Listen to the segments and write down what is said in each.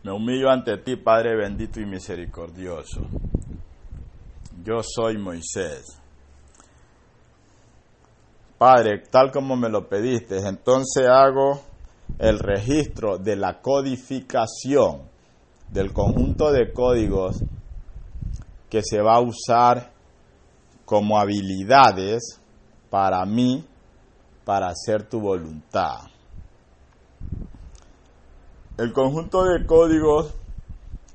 Me humillo ante ti, Padre bendito y misericordioso. Yo soy Moisés. Padre, tal como me lo pediste, entonces hago el registro de la codificación del conjunto de códigos que se va a usar como habilidades para mí, para hacer tu voluntad. El conjunto de códigos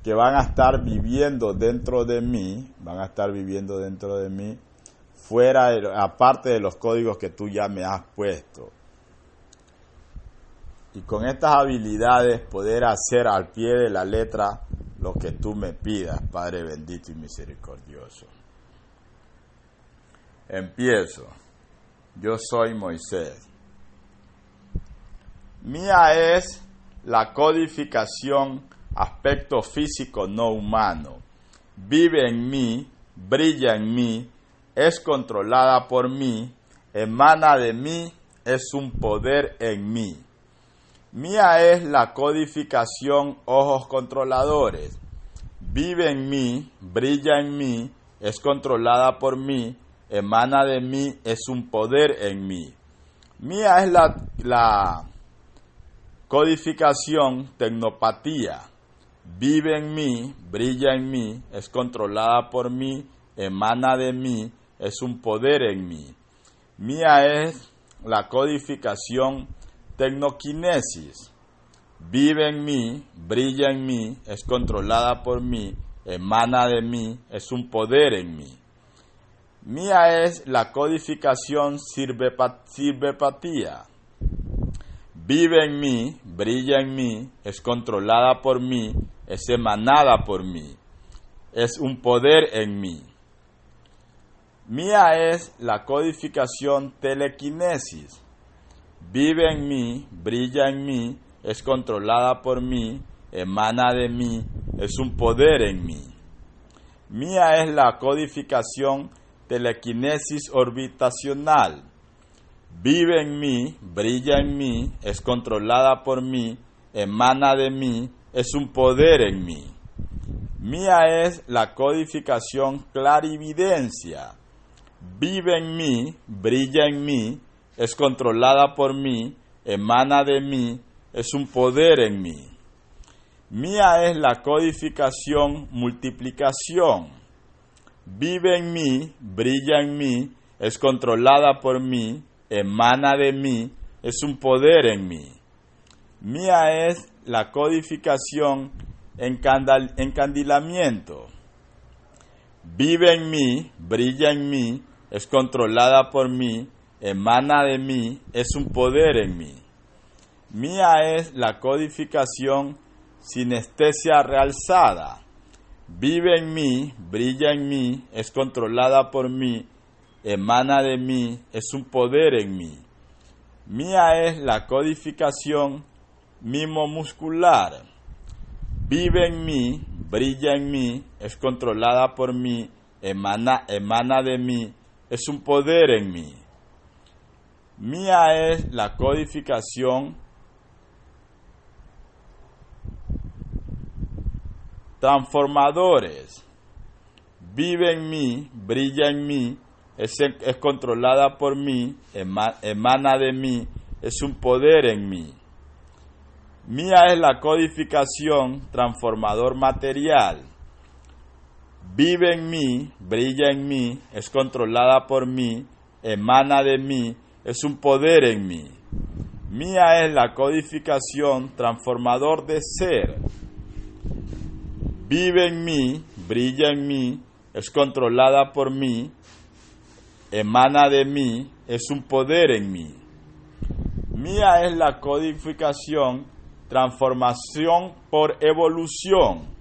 que van a estar viviendo dentro de mí, fuera, aparte de los códigos que tú ya me has puesto. Y con estas habilidades poder hacer al pie de la letra lo que tú me pidas, Padre bendito y misericordioso. Empiezo. Yo soy Moisés. Mía es la codificación, aspecto físico no humano. Vive en mí, brilla en mí, es controlada por mí, emana de mí, es un poder en mí. Mía es la codificación, ojos controladores. Vive en mí, brilla en mí, es controlada por mí, emana de mí, es un poder en mí. Mía es la codificación, tecnopatía. Vive en mí, brilla en mí, es controlada por mí, emana de mí, es un poder en mí. Mía es la codificación, tecnoquinesis. Vive en mí, brilla en mí, es controlada por mí, emana de mí, es un poder en mí. Mía es la codificación, sirvepatía. Vive en mí, brilla en mí, es controlada por mí, es emanada por mí, es un poder en mí. Mía es la codificación, telequinesis. Vive en mí, brilla en mí, es controlada por mí, emana de mí, es un poder en mí. Mía es la codificación, telequinesis orbitacional. Vive en mí, brilla en mí, es controlada por mí, emana de mí, es un poder en mí. Mía es la codificación, clarividencia. Vive en mí, brilla en mí, es controlada por mí, emana de mí, es un poder en mí. Mía es la codificación, multiplicación. Vive en mí, brilla en mí, es controlada por mí, emana de mí, es un poder en mí. Mía es la codificación, encandilamiento. Vive en mí, brilla en mí, es controlada por mí, emana de mí, es un poder en mí. Mía es la codificación, sinestesia realzada. Vive en mí, brilla en mí, es controlada por mí, emana de mí, es un poder en mí. Mía es la codificación, mimo muscular. Vive en mí, brilla en mí, es controlada por mí, emana de mí, es un poder en mí. Mía es la codificación, transformadores. Vive en mí, brilla en mí, es controlada por mí, emana de mí, es un poder en mí. Mía es la codificación, transformador material. Vive en mí, brilla en mí, es controlada por mí, emana de mí, es un poder en mí. Mía es la codificación, transformador de ser. Vive en mí, brilla en mí, es controlada por mí, emana de mí, es un poder en mí. Mía es la codificación, transformación por evolución.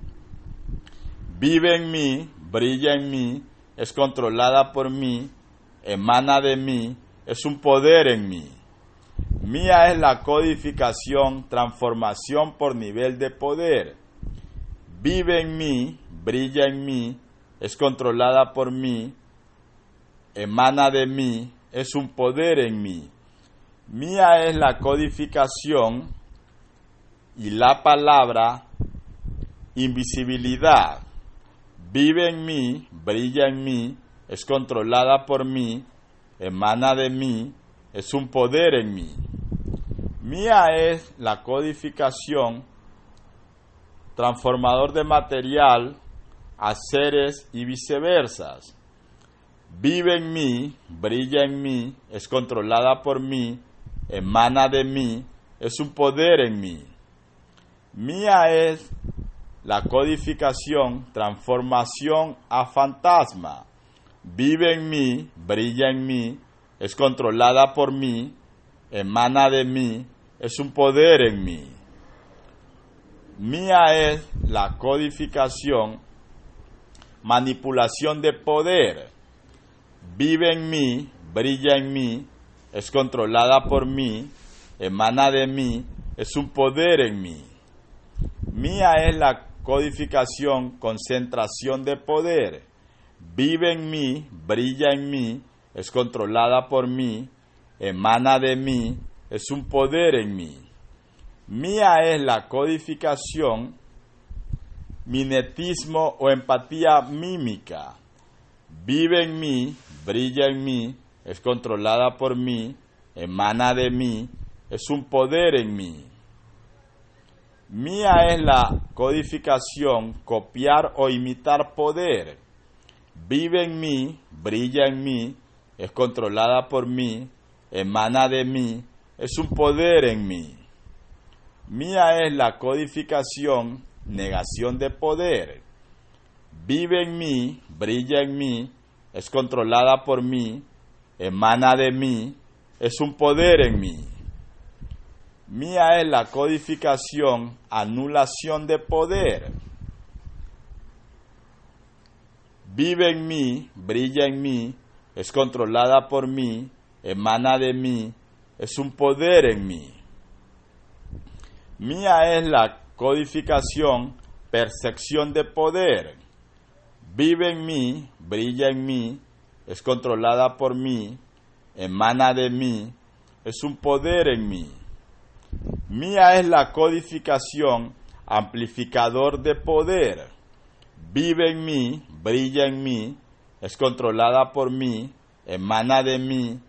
Vive en mí, brilla en mí, es controlada por mí, emana de mí, es un poder en mí. Mía es la codificación, transformación por nivel de poder. Vive en mí, brilla en mí, es controlada por mí, emana de mí, es un poder en mí. Mía es la codificación y la palabra invisibilidad. Vive en mí, brilla en mí, es controlada por mí, emana de mí, es un poder en mí. Mía es la codificación, transformador de material a seres y viceversa. Vive en mí, brilla en mí, es controlada por mí, emana de mí, es un poder en mí. Mía es la codificación, transformación a fantasma. Vive en mí, brilla en mí, es controlada por mí, emana de mí, es un poder en mí. Mía es la codificación, manipulación de poder. Vive en mí, brilla en mí, es controlada por mí, emana de mí, es un poder en mí. Mía es la codificación, concentración de poder. Vive en mí, brilla en mí, es controlada por mí, emana de mí, es un poder en mí. Mía es la codificación, mimetismo o empatía mímica. Vive en mí, brilla en mí, es controlada por mí, emana de mí, es un poder en mí. Mía es la codificación, copiar o imitar poder. Vive en mí, brilla en mí, es controlada por mí, emana de mí, es un poder en mí. Mía es la codificación, negación de poder. Vive en mí, brilla en mí, es controlada por mí, emana de mí, es un poder en mí. Mía es la codificación, anulación de poder. Vive en mí, brilla en mí, es controlada por mí, emana de mí, es un poder en mí. Mía es la codificación, percepción de poder. Vive en mí, brilla en mí, es controlada por mí, emana de mí, es un poder en mí. Mía es la codificación, amplificador de poder. Vive en mí, brilla en mí, es controlada por mí, emana de mí,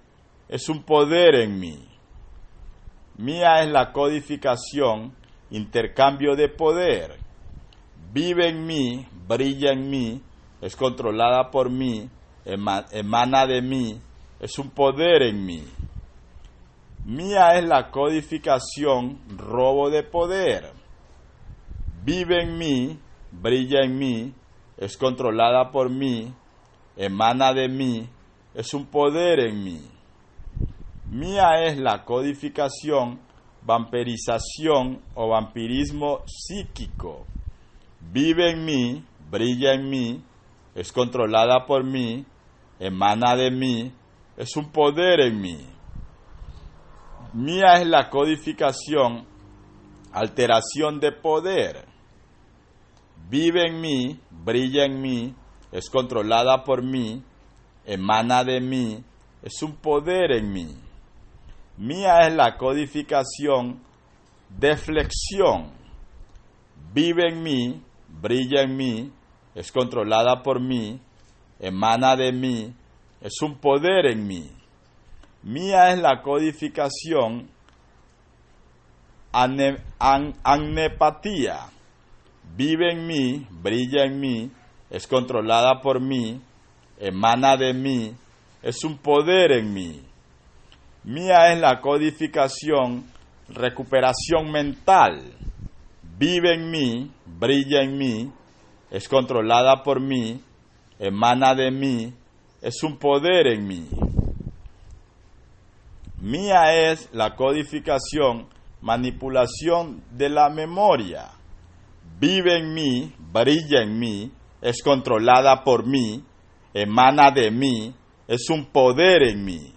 es un poder en mí. Mía es la codificación, intercambio de poder. Vive en mí, brilla en mí, es controlada por mí, emana de mí, es un poder en mí. Mía es la codificación, robo de poder. Vive en mí, brilla en mí, es controlada por mí, emana de mí, es un poder en mí. Mía es la codificación, vampirización o vampirismo psíquico. Vive en mí, brilla en mí, es controlada por mí, emana de mí, es un poder en mí. Mía es la codificación, alteración de poder. Vive en mí, brilla en mí, es controlada por mí, emana de mí, es un poder en mí. Mía es la codificación, deflexión. Vive en mí, brilla en mí, es controlada por mí, emana de mí, es un poder en mí. Mía es la codificación, anepatía. Vive en mí, brilla en mí, es controlada por mí, emana de mí, es un poder en mí. Mía es la codificación, recuperación mental. Vive en mí, brilla en mí, es controlada por mí, emana de mí, es un poder en mí. Mía es la codificación, manipulación de la memoria. Vive en mí, brilla en mí, es controlada por mí, emana de mí, es un poder en mí.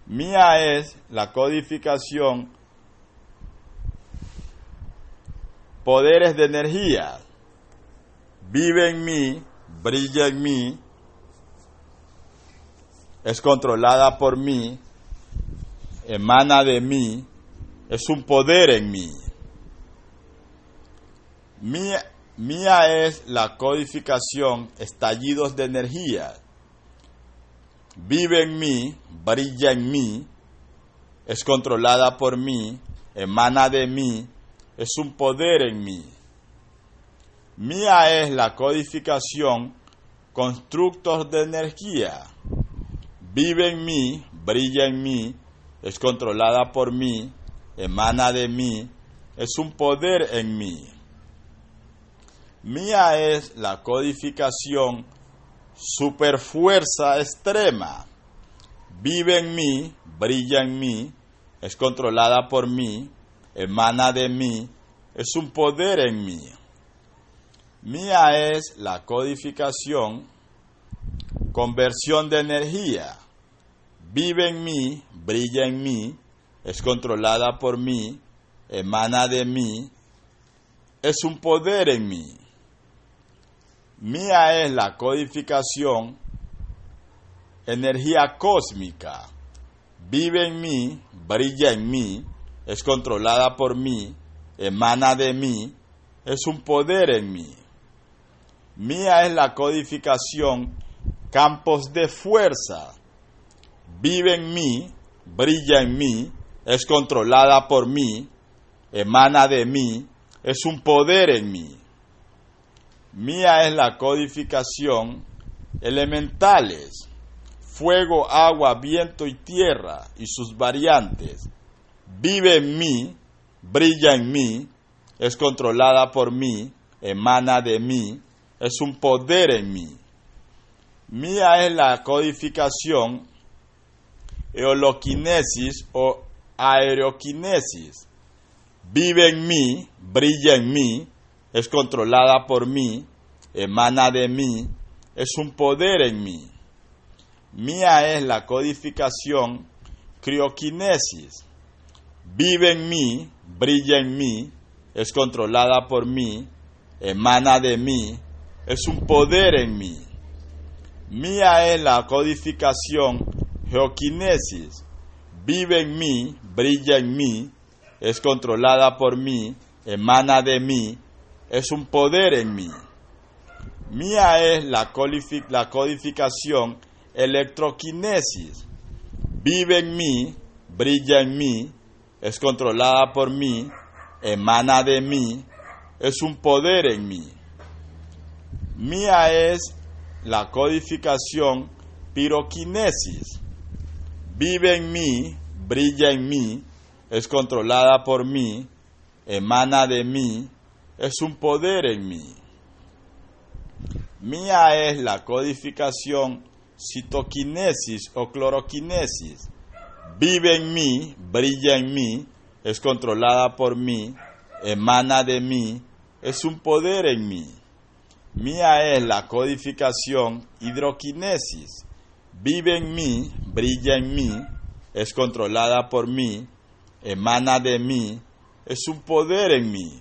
Mía es la codificación, poderes de energía. Vive en mí, brilla en mí, es controlada por mí, emana de mí, es un poder en mí. Mía es la codificación, estallidos de energía. Vive en mí, brilla en mí, es controlada por mí, emana de mí, es un poder en mí. Mía es la codificación, constructos de energía. Vive en mí, brilla en mí, es controlada por mí, emana de mí, es un poder en mí. Mía es la codificación, superfuerza extrema. Vive en mí, brilla en mí, es controlada por mí, emana de mí, es un poder en mí. Mía es la codificación, conversión de energía. Vive en mí, brilla en mí, es controlada por mí, emana de mí, es un poder en mí. Mía es la codificación, energía cósmica. Vive en mí, brilla en mí, es controlada por mí, emana de mí, es un poder en mí. Mía es la codificación, campos de fuerza. Vive en mí, brilla en mí, es controlada por mí, emana de mí, es un poder en mí. Mía es la codificación, elementales, fuego, agua, viento y tierra y sus variantes. Vive en mí, brilla en mí, es controlada por mí, emana de mí, es un poder en mí. Mía es la codificación, eoloquinesis o aeroquinesis. Vive en mí, brilla en mí, es controlada por mí, emana de mí, es un poder en mí. Mía es la codificación, crioquinesis. Vive en mí, brilla en mí, es controlada por mí, emana de mí, es un poder en mí. Mía es la codificación, geoquinesis. Vive en mí, brilla en mí, es controlada por mí, emana de mí, es un poder en mí. Mía es la codificación, electroquinesis. Vive en mí, brilla en mí, es controlada por mí, emana de mí, es un poder en mí. Mía es la codificación, piroquinesis. Vive en mí, brilla en mí, es controlada por mí, emana de mí, es un poder en mí. Mía es la codificación, citoquinesis o cloroquinesis. Vive en mí, brilla en mí, es controlada por mí, emana de mí, es un poder en mí. Mía es la codificación, hidroquinesis. Vive en mí, brilla en mí, es controlada por mí, emana de mí, es un poder en mí.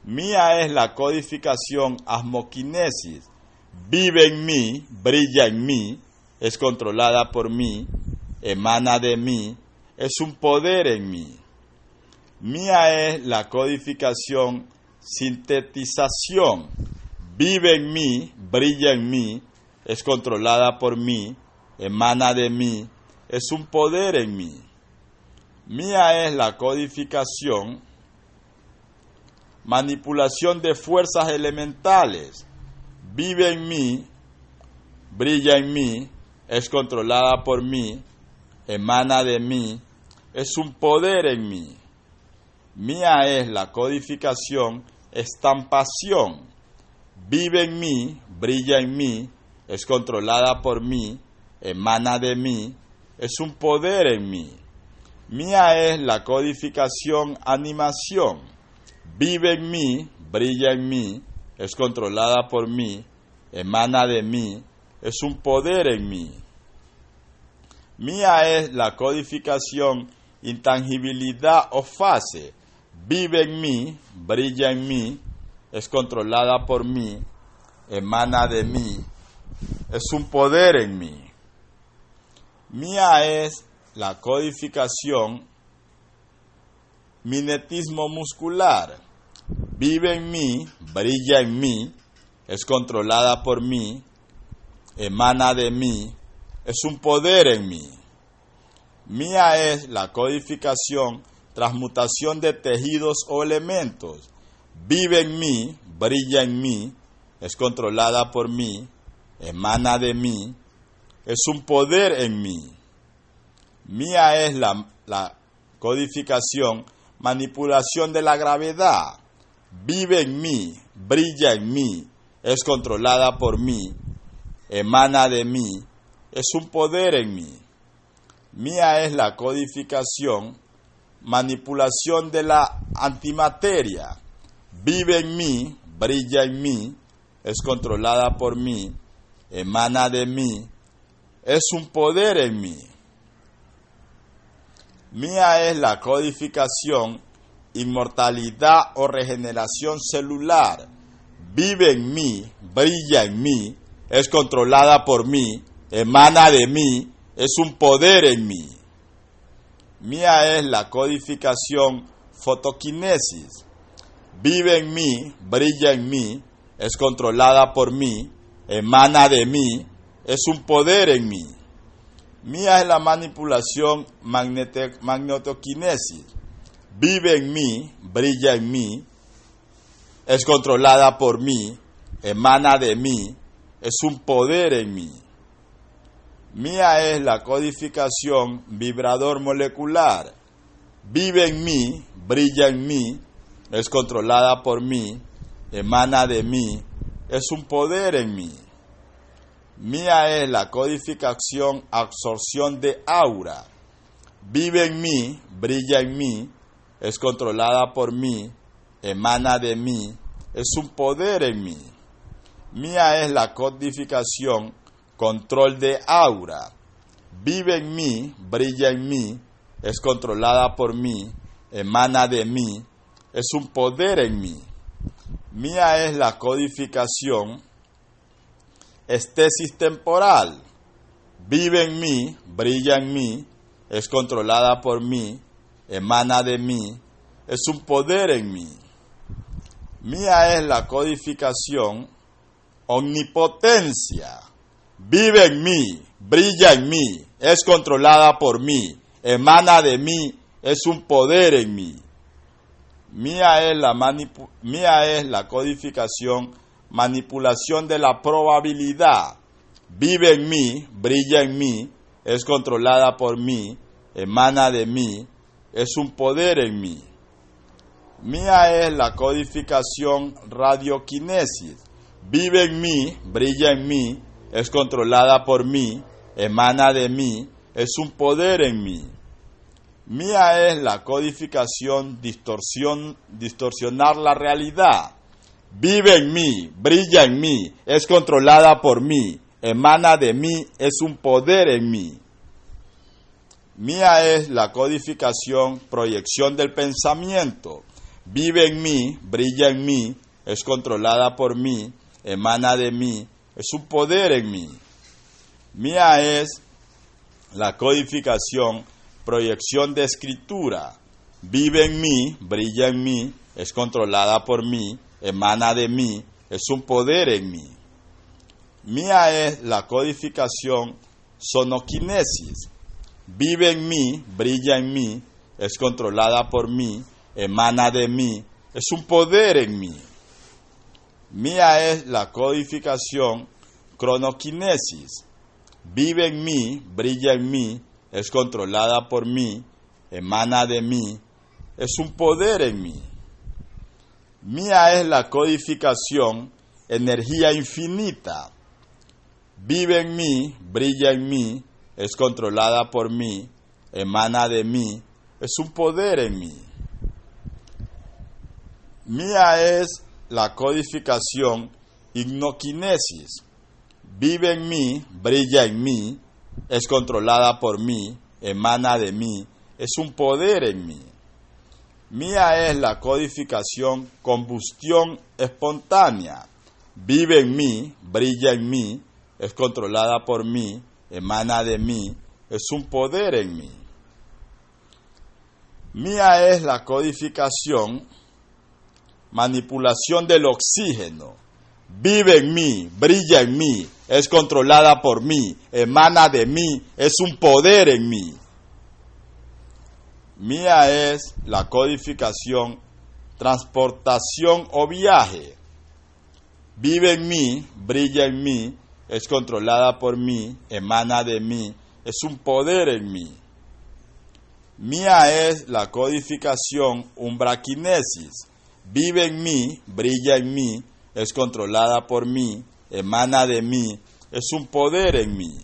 Mía es la codificación, asmoquinesis. Vive en mí, brilla en mí, es controlada por mí, emana de mí, es un poder en mí. Mía es la codificación, sintetización. Vive en mí, brilla en mí, es controlada por mí, emana de mí, es un poder en mí. Mía es la codificación, manipulación de fuerzas elementales. Vive en mí, brilla en mí, es controlada por mí, emana de mí, es un poder en mí. Mía es la codificación, estampación. Vive en mí, brilla en mí, es controlada por mí, emana de mí, es un poder en mí. Mía es la codificación, animación. Vive en mí, brilla en mí, es controlada por mí, emana de mí, es un poder en mí. Mía es la codificación, intangibilidad o fase. Vive en mí, brilla en mí, es controlada por mí, emana de mí, es un poder en mí. Mía es la codificación, mimetismo muscular. vive en mí, brilla en mí, es controlada por mí, emana de mí, es un poder en mí. Mía es la codificación, transmutación de tejidos o elementos. Vive en mí, brilla en mí, es controlada por mí, emana de mí, es un poder en mí. Mía es la codificación, manipulación de la gravedad. Vive en mí, brilla en mí, es controlada por mí, emana de mí, es un poder en mí. Mía es la codificación, manipulación de la antimateria. Vive en mí, brilla en mí, es controlada por mí, emana de mí, es un poder en mí. Mía es la codificación, inmortalidad o regeneración celular. Vive en mí, brilla en mí, es controlada por mí, emana de mí, es un poder en mí. Mía es la codificación, fotoquinesis. Vive en mí, brilla en mí, es controlada por mí, emana de mí, es un poder en mí. Mía es la manipulación, magnetoquinesis. Vive en mí, brilla en mí, es controlada por mí, emana de mí, es un poder en mí. Mía es la codificación, vibrador molecular. Vive en mí, brilla en mí, es controlada por mí, emana de mí, es un poder en mí. Mía es la codificación, absorción de aura. Vive en mí, brilla en mí, es controlada por mí, emana de mí, es un poder en mí. Mía es la codificación, control de aura. Vive en mí, brilla en mí, es controlada por mí, emana de mí, es un poder en mí. Mía es la codificación, estesis temporal. Vive en mí, brilla en mí, es controlada por mí, emana de mí, es un poder en mí. Mía es la codificación, omnipotencia. Vive en mí, brilla en mí, es controlada por mí, emana de mí, es un poder en mí. Mía es la codificación, manipulación de la probabilidad. Vive en mí, brilla en mí, es controlada por mí, emana de mí, es un poder en mí. Mía es la codificación, radioquinesis. Vive en mí, brilla en mí, es controlada por mí, emana de mí, es un poder en mí. Mía es la codificación, distorsionar la realidad. Vive en mí, brilla en mí, es controlada por mí, emana de mí, es un poder en mí. Mía es la codificación, proyección del pensamiento. Vive en mí, brilla en mí, es controlada por mí, emana de mí, es un poder en mí. Mía es la codificación, proyección de escritura. Vive en mí, brilla en mí, es controlada por mí, emana de mí, es un poder en mí. Mía es la codificación, sonoquinesis. Vive en mí, brilla en mí, es controlada por mí, emana de mí, es un poder en mí. Mía es la codificación, cronoquinesis. Vive en mí, brilla en mí, es controlada por mí, emana de mí, es un poder en mí. Mía es la codificación, energía infinita. Vive en mí, brilla en mí, es controlada por mí, emana de mí, es un poder en mí. Mía es la codificación, ignoquinesis. Vive en mí, brilla en mí, es controlada por mí, emana de mí, es un poder en mí. Mía es la codificación, combustión espontánea. Vive en mí, brilla en mí, es controlada por mí, emana de mí, es un poder en mí. Mía es la codificación, manipulación del oxígeno. Vive en mí, brilla en mí, es controlada por mí, emana de mí, es un poder en mí. Mía es la codificación, transportación o viaje. Vive en mí, brilla en mí, es controlada por mí, emana de mí, es un poder en mí. Mía es la codificación, umbraquinesis. Vive en mí, brilla en mí, es controlada por mí, emana de mí, es un poder en mí.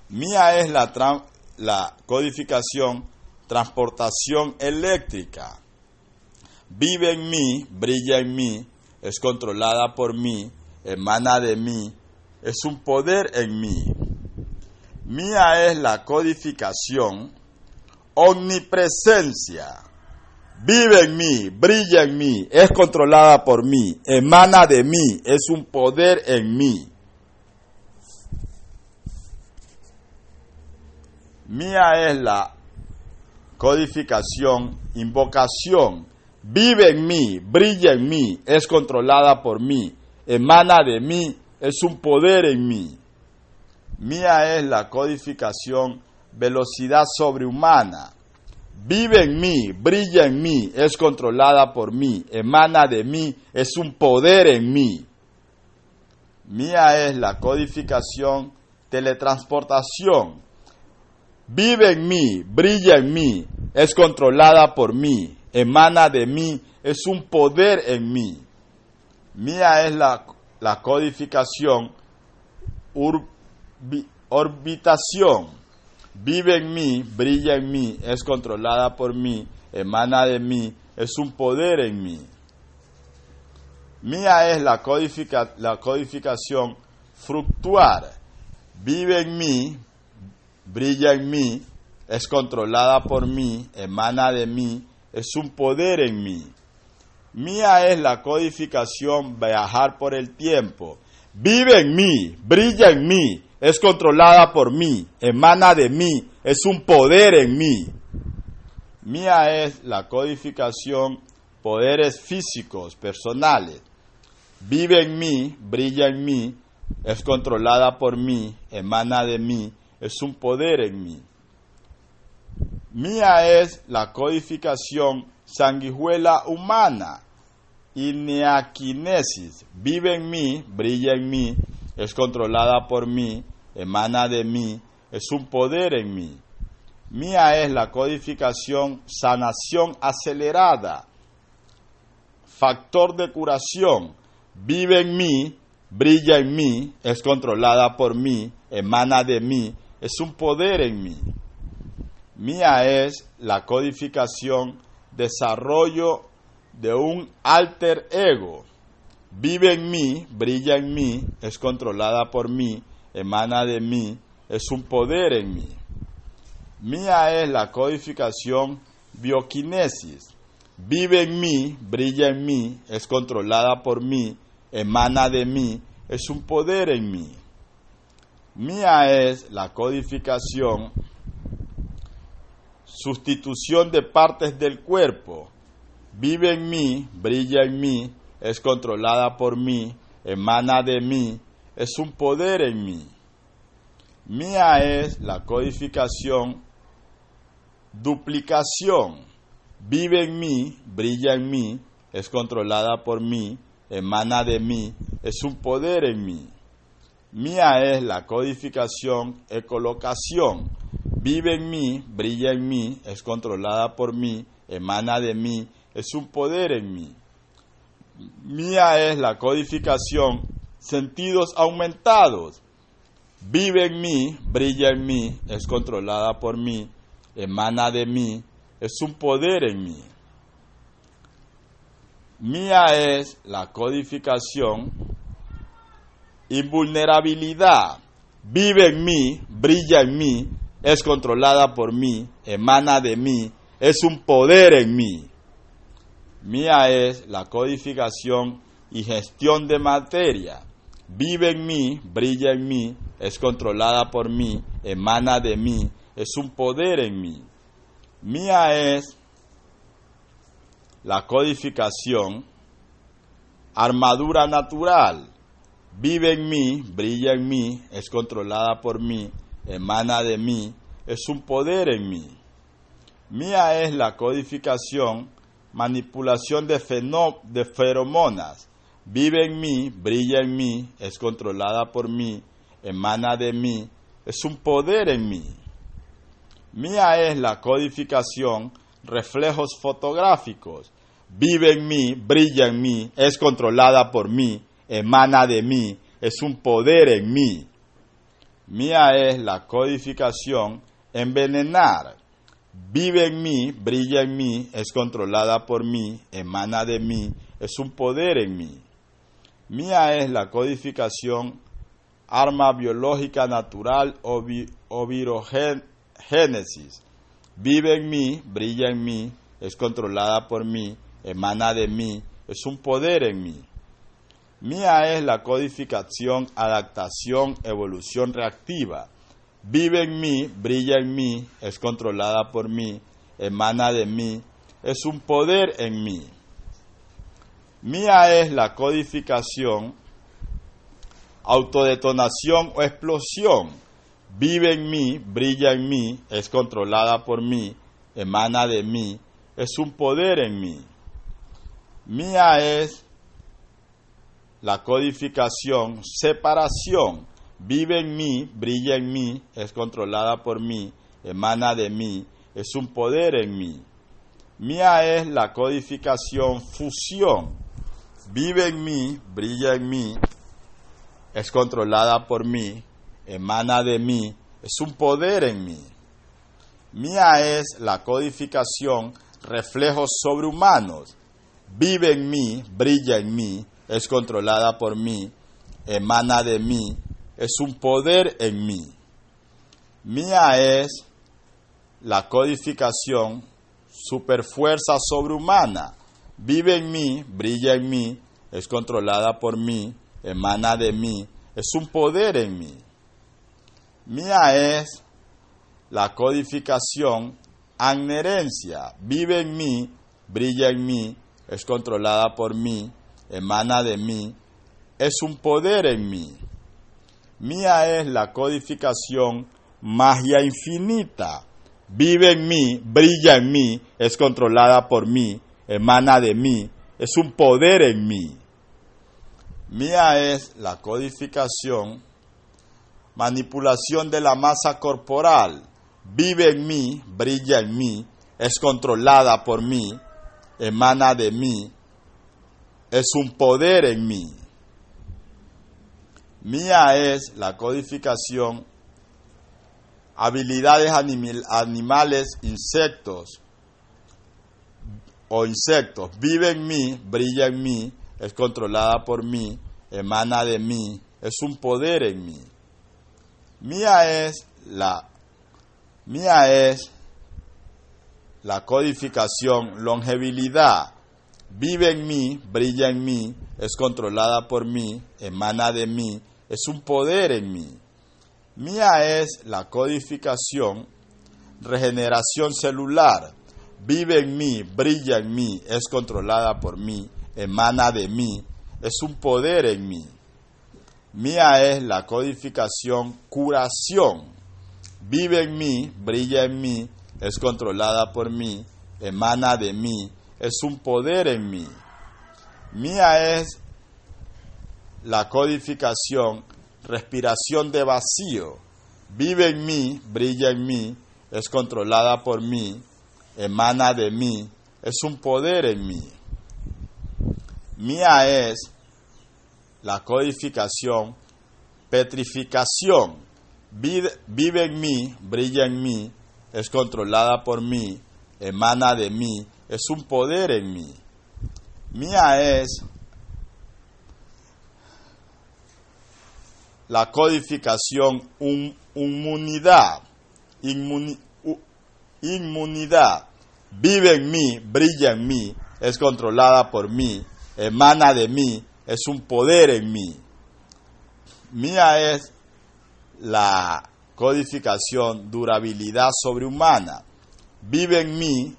Mía es la codificación, transportación eléctrica. Vive en mí, brilla en mí, es controlada por mí, emana de mí, es un poder en mí. Mía es la codificación, omnipresencia. Vive en mí, brilla en mí, es controlada por mí, emana de mí, es un poder en mí. Mía es la codificación, invocación. Vive en mí, brilla en mí, es controlada por mí, emana de mí, es un poder en mí. Mía es la codificación, velocidad sobrehumana. Vive en mí, brilla en mí, es controlada por mí, emana de mí, es un poder en mí. Mía es la codificación, teletransportación. Vive en mí, brilla en mí, es controlada por mí, emana de mí, es un poder en mí. Mía es la codificación, orbitación. Vive en mí, brilla en mí, es controlada por mí, emana de mí, es un poder en mí. Mía es la codificación, fluctuar. Vive en mí, brilla en mí, es controlada por mí, emana de mí, es un poder en mí. Mía es la codificación, viajar por el tiempo. Vive en mí, brilla en mí, es controlada por mí, emana de mí, es un poder en mí. Mía es la codificación, poderes físicos, personales. Vive en mí, brilla en mí, es controlada por mí, emana de mí, es un poder en mí. Mía es la codificación, sanguijuela humana, ineaquinesis. Vive en mí, brilla en mí, es controlada por mí, emana de mí, es un poder en mí. Mía es la codificación, sanación acelerada, factor de curación. Vive en mí, brilla en mí, es controlada por mí, emana de mí, es un poder en mí. Mía es la codificación, desarrollo de un alter ego. Vive en mí, brilla en mí, es controlada por mí, emana de mí, es un poder en mí. Mía es la codificación, bioquinesis. Vive en mí, brilla en mí, es controlada por mí, emana de mí, es un poder en mí. Mía es la codificación, sustitución de partes del cuerpo. Vive en mí, brilla en mí, es controlada por mí, emana de mí, es un poder en mí. Mía es la codificación, duplicación. Vive en mí, brilla en mí, es controlada por mí, emana de mí, es un poder en mí. Mía es la codificación, ecolocación. Vive en mí, brilla en mí, es controlada por mí, emana de mí, es un poder en mí. Mía es la codificación, sentidos aumentados. Vive en mí, brilla en mí, es controlada por mí, emana de mí, es un poder en mí. Mía es la codificación, invulnerabilidad. Vive en mí, brilla en mí, es controlada por mí, emana de mí, es un poder en mí. Mía es la codificación y gestión de materia. Vive en mí, brilla en mí, es controlada por mí, emana de mí, es un poder en mí. Mía es la codificación, armadura natural. Vive en mí, brilla en mí, es controlada por mí, emana de mí, es un poder en mí. Mía es la codificación, manipulación de feromonas. Vive en mí, brilla en mí, es controlada por mí, emana de mí, es un poder en mí. Mía es la codificación, reflejos fotográficos. Vive en mí, brilla en mí, es controlada por mí, emana de mí, es un poder en mí. Mía es la codificación, envenenar. Vive en mí, brilla en mí, es controlada por mí, emana de mí, es un poder en mí. Mía es la codificación, arma biológica natural o virogénesis. Vive en mí, brilla en mí, es controlada por mí, emana de mí, es un poder en mí. Mía es la codificación, adaptación, evolución reactiva. Vive en mí, brilla en mí, es controlada por mí, emana de mí, es un poder en mí. Mía es la codificación, autodetonación o explosión. Vive en mí, brilla en mí, es controlada por mí, emana de mí, es un poder en mí. Mía es la codificación, separación. Vive en mí, brilla en mí, es controlada por mí, emana de mí, es un poder en mí. Mía es la codificación, fusión. Vive en mí, brilla en mí, es controlada por mí, emana de mí, es un poder en mí. Mía es la codificación, reflejos sobrehumanos. Vive en mí, brilla en mí, es controlada por mí, emana de mí, es un poder en mí. Mía es la codificación, superfuerza sobrehumana. Vive en mí, brilla en mí, es controlada por mí, emana de mí, es un poder en mí. Mía es la codificación, adherencia. Vive en mí, brilla en mí, es controlada por mí, emana de mí, es un poder en mí. Mía es la codificación, magia infinita. Vive en mí, brilla en mí, es controlada por mí, emana de mí, es un poder en mí. Mía es la codificación, manipulación de la masa corporal. Vive en mí, brilla en mí, es controlada por mí, emana de mí, es un poder en mí. Mía es la codificación, habilidades animales, insectos. Vive en mí, brilla en mí, es controlada por mí, emana de mí, es un poder en mí. Mía es la codificación, longevidad. Vive en mí, brilla en mí, es controlada por mí, emana de mí, es un poder en mí. Mía es la codificación, regeneración celular. Vive en mí, brilla en mí, es controlada por mí, emana de mí, es un poder en mí. Mía es la codificación, curación. Vive en mí, brilla en mí, es controlada por mí, emana de mí, es un poder en mí. Mía es la codificación, respiración de vacío. Vive en mí, brilla en mí, es controlada por mí, emana de mí, es un poder en mí. Mía es la codificación, petrificación. Vive en mí, brilla en mí, es controlada por mí, emana de mí, es un poder en mí. Mía es la codificación, inmunidad. Inmunidad. Vive en mí, brilla en mí, es controlada por mí, emana de mí, es un poder en mí. Mía es la codificación, durabilidad sobrehumana. Vive en mí,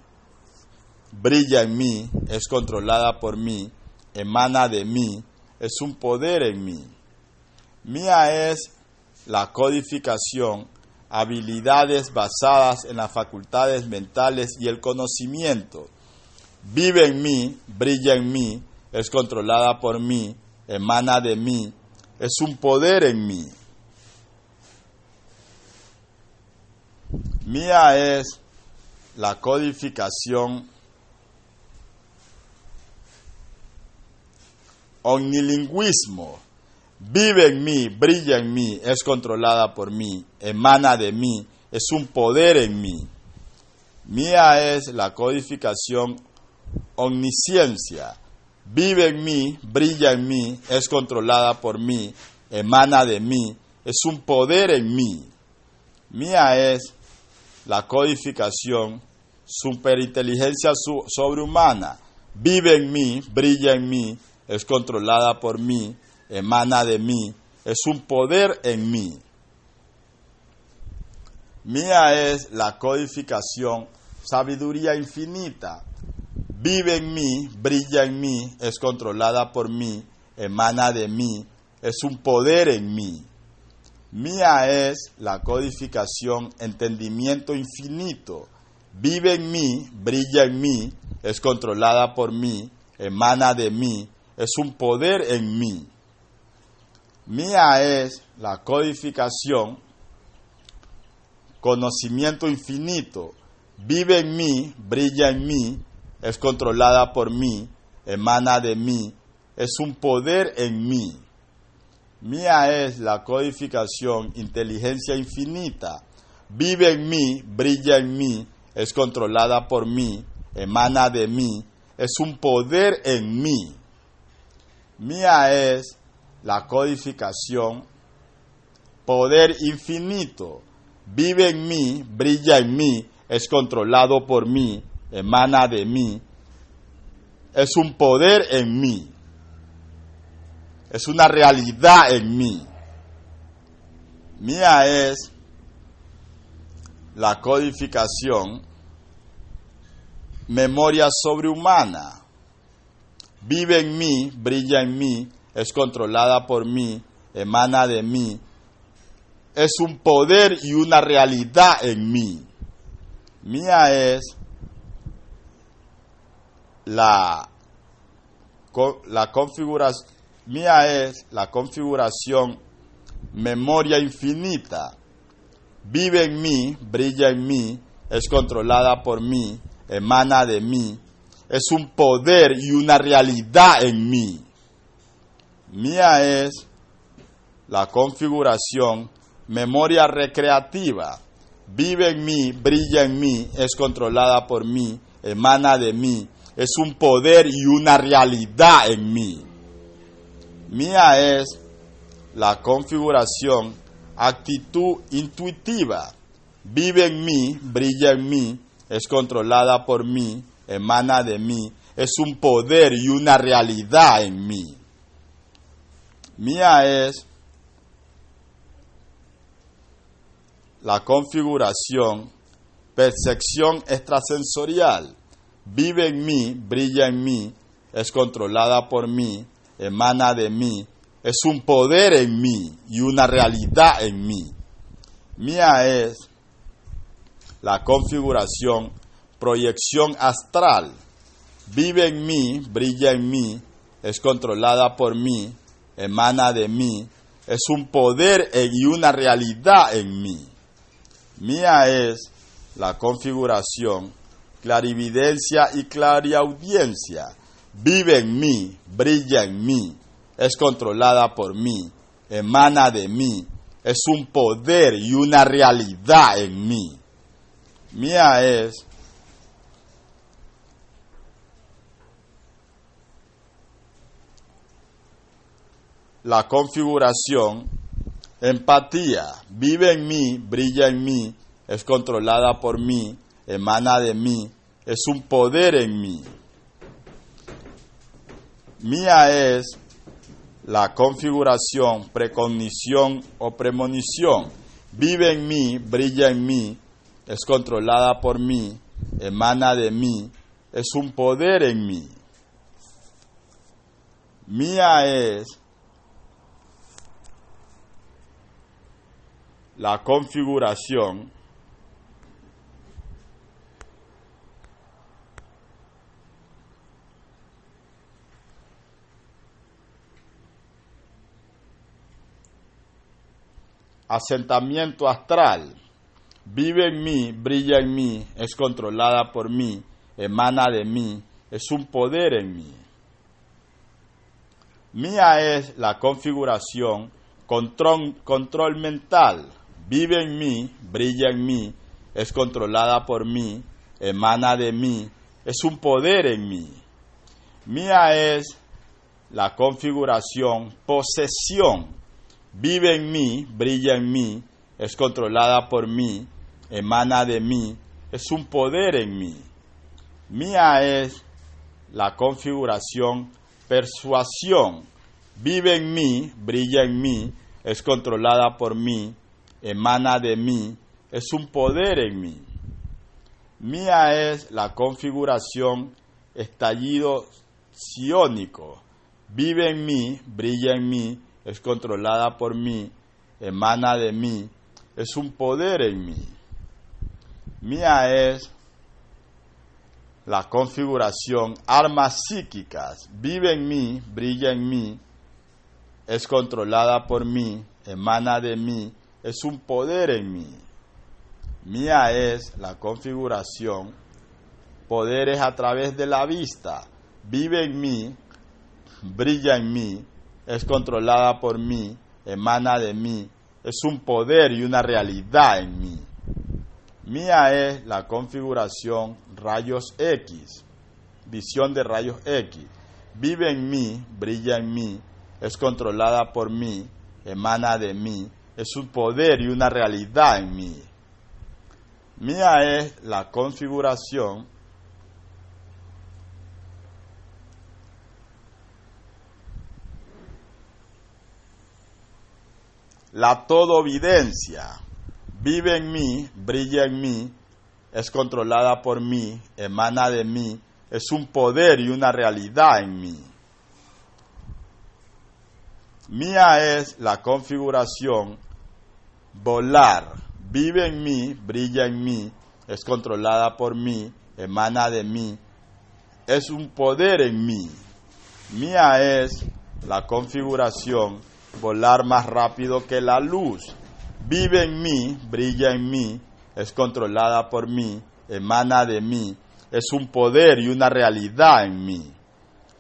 brilla en mí, es controlada por mí, emana de mí, es un poder en mí. Mía es la codificación, habilidades basadas en las facultades mentales y el conocimiento. Vive en mí, brilla en mí, es controlada por mí, emana de mí, es un poder en mí. Mía es la codificación omnilingüismo. Vive en mí, brilla en mí, es controlada por mí, emana de mí, es un poder en mí. Mía es la codificación omnisciencia. Vive en mí, brilla en mí, es controlada por mí, emana de mí, es un poder en mí. Mía es la codificación superinteligencia sobrehumana. Vive en mí, brilla en mí, es controlada por mí, emana de mí, es un poder en mí. Mía es la codificación sabiduría infinita. Vive en mí, brilla en mí, es controlada por mí, emana de mí, es un poder en mí. Mía es la codificación entendimiento infinito. Vive en mí, brilla en mí, es controlada por mí, emana de mí, es un poder en mí. Mía es la codificación conocimiento infinito. Vive en mí, brilla en mí, es controlada por mí, emana de mí, es un poder en mí. Mía es la codificación inteligencia infinita. Vive en mí, brilla en mí, es controlada por mí, emana de mí, es un poder en mí. Mía es la codificación poder infinito. Vive en mí, brilla en mí, es controlado por mí, emana de mí, es un poder en mí. Es una realidad en mí. Mía es la codificación memoria sobrehumana. Vive en mí, brilla en mí, es controlada por mí, emana de mí. Es un poder y una realidad en mí. Mía es la configuración. Mía es la configuración memoria infinita. Vive en mí, brilla en mí, es controlada por mí, emana de mí, es un poder y una realidad en mí. Mía es la configuración memoria recreativa. Vive en mí, brilla en mí, es controlada por mí, emana de mí, es un poder y una realidad en mí. Mía es la configuración actitud intuitiva. Vive en mí, brilla en mí, es controlada por mí, emana de mí, es un poder y una realidad en mí. Mía es la configuración percepción extrasensorial. Vive en mí, brilla en mí, es controlada por mí, emana de mí, es un poder en mí y una realidad en mí. Mía es la configuración proyección astral. Vive en mí, brilla en mí, es controlada por mí, emana de mí, es un poder y una realidad en mí. Mía es la configuración clarividencia y clariaudiencia. Vive en mí, brilla en mí, es controlada por mí, emana de mí, es un poder y una realidad en mí. Mía es la configuración empatía. Vive en mí, brilla en mí, es controlada por mí, emana de mí, es un poder en mí. Mía es la configuración precognición o premonición. Vive en mí, brilla en mí, es controlada por mí, emana de mí, es un poder en mí. Mía es la configuración asentamiento astral. Vive en mí, brilla en mí, es controlada por mí, emana de mí, es un poder en mí. Mía es la configuración, control mental. Vive en mí, brilla en mí, es controlada por mí, emana de mí, es un poder en mí. Mía es la configuración, posesión. Vive en mí, brilla en mí, es controlada por mí, emana de mí, es un poder en mí. Mía es la configuración, persuasión. Vive en mí, brilla en mí, es controlada por mí, emana de mí, es un poder en mí. Mía es la configuración, estallido ciónico. Vive en mí, brilla en mí, es controlada por mí, emana de mí, es un poder en mí. Mía es la configuración, armas psíquicas. Vive en mí, brilla en mí, es controlada por mí, emana de mí, es un poder en mí. Mía es la configuración, poderes a través de la vista. Vive en mí, brilla en mí, es controlada por mí, emana de mí, es un poder y una realidad en mí. Mía es la configuración, rayos X, visión de rayos X. Vive en mí, brilla en mí, es controlada por mí, emana de mí, es un poder y una realidad en mí. Mía es la configuración, la todovidencia. Vive en mí, brilla en mí, es controlada por mí, emana de mí, es un poder y una realidad en mí. Mía es la configuración, volar. Vive en mí, brilla en mí, es controlada por mí, emana de mí, es un poder en mí. Mía es la configuración, volar más rápido que la luz. Vive en mí, brilla en mí, es controlada por mí, emana de mí, es un poder y una realidad en mí.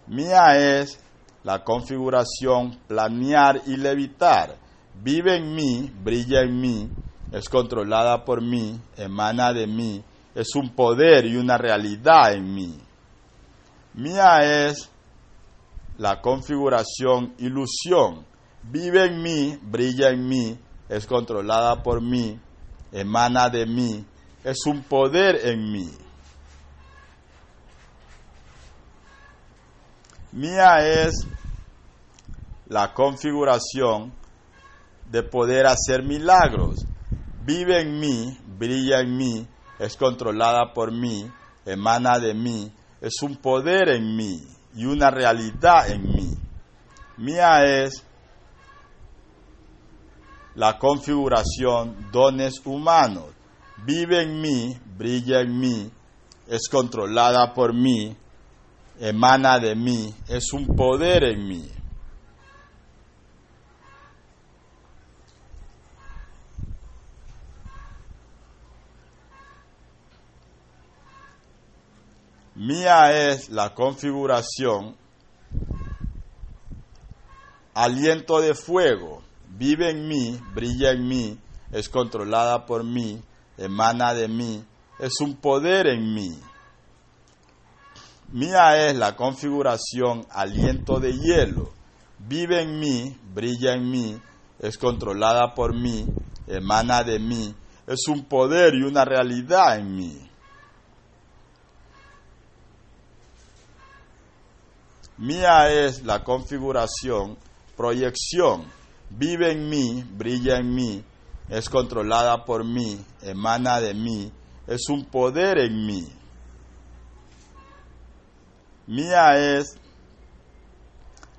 Mía es la configuración, planear y levitar. Vive en mí, brilla en mí, es controlada por mí, emana de mí, es un poder y una realidad en mí. Mía es la configuración, ilusión. Vive en mí, brilla en mí, es controlada por mí, emana de mí, es un poder en mí. Mía es la configuración de poder hacer milagros. Vive en mí, brilla en mí, es controlada por mí, emana de mí, es un poder en mí y una realidad en mí. Mía es la configuración, dones humanos. Vive en mí, brilla en mí, es controlada por mí, emana de mí, es un poder en mí. Mía es la configuración, aliento de fuego. Vive en mí, brilla en mí, es controlada por mí, emana de mí, es un poder en mí. Mía es la configuración, aliento de hielo. Vive en mí, brilla en mí, es controlada por mí, emana de mí, es un poder y una realidad en mí. Mía es la configuración, proyección. Vive en mí, brilla en mí, es controlada por mí, emana de mí, es un poder en mí. Mía es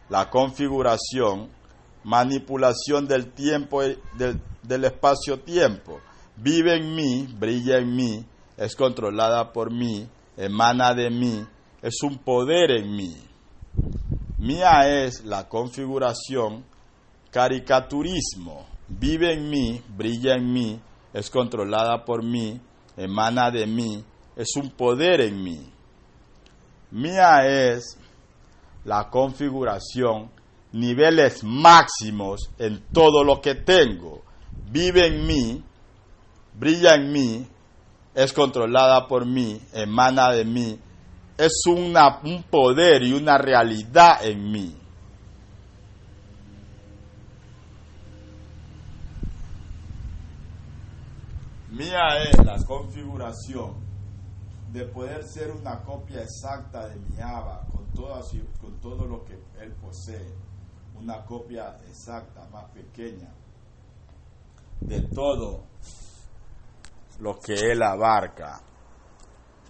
la configuración, manipulación del tiempo, del espacio-tiempo. Vive en mí, brilla en mí, es controlada por mí, emana de mí, es un poder en mí. Mía es la configuración, caricaturismo. Vive en mí, brilla en mí, es controlada por mí, emana de mí, es un poder en mí. Mía es la configuración, niveles máximos en todo lo que tengo. Vive en mí, brilla en mí, es controlada por mí, emana de mí, es un poder y una realidad en mí. Mía es la configuración de poder ser una copia exacta de mi Abba con todo lo que él posee, una copia exacta, más pequeña, de todo lo que él abarca.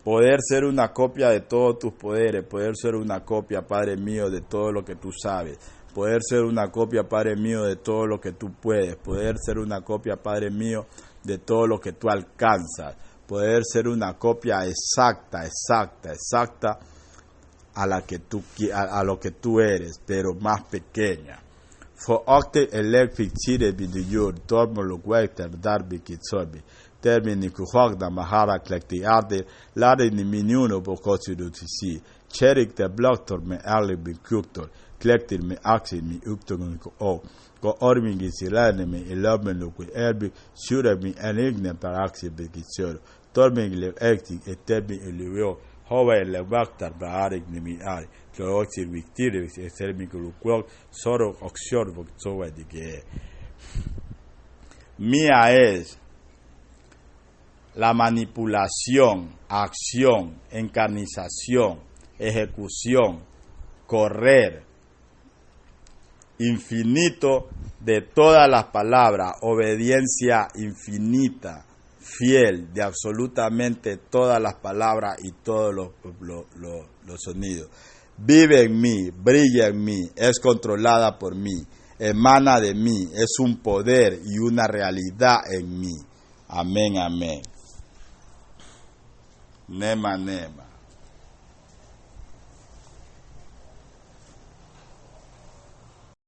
Poder ser una copia de todos tus poderes, poder ser una copia, Padre mío, de todo lo que tú sabes, poder ser una copia, Padre mío, de todo lo que tú puedes, poder ser una copia, Padre mío, de todo lo que tú alcanzas, poder ser una copia exacta a lo que tú eres, pero más pequeña. För akte electric chire bidiyor dormolo guaiter darbi kitsorbi termini kuhagda mahara klekti arde lade ni minuno bokotu dutisi cherik de bloktor me alle bikuktor klektir me axi mi uktogun ko ormingi silane me elabmelo ku erbi sura mi enigne par axi bikitsor dorming le ektik etebi elio Hova le vaktar baarik nimi ari, klooktir victire, estermico luquok, soro oxior voxova de que. Mía es la manipulación, acción, encarnización, ejecución, correr, infinito de todas las palabras, obediencia infinita, fiel de absolutamente todas las palabras y todos los sonidos. Vive en mí, brilla en mí, es controlada por mí, emana de mí, es un poder y una realidad en mí. Amén, amén. Nema, nema.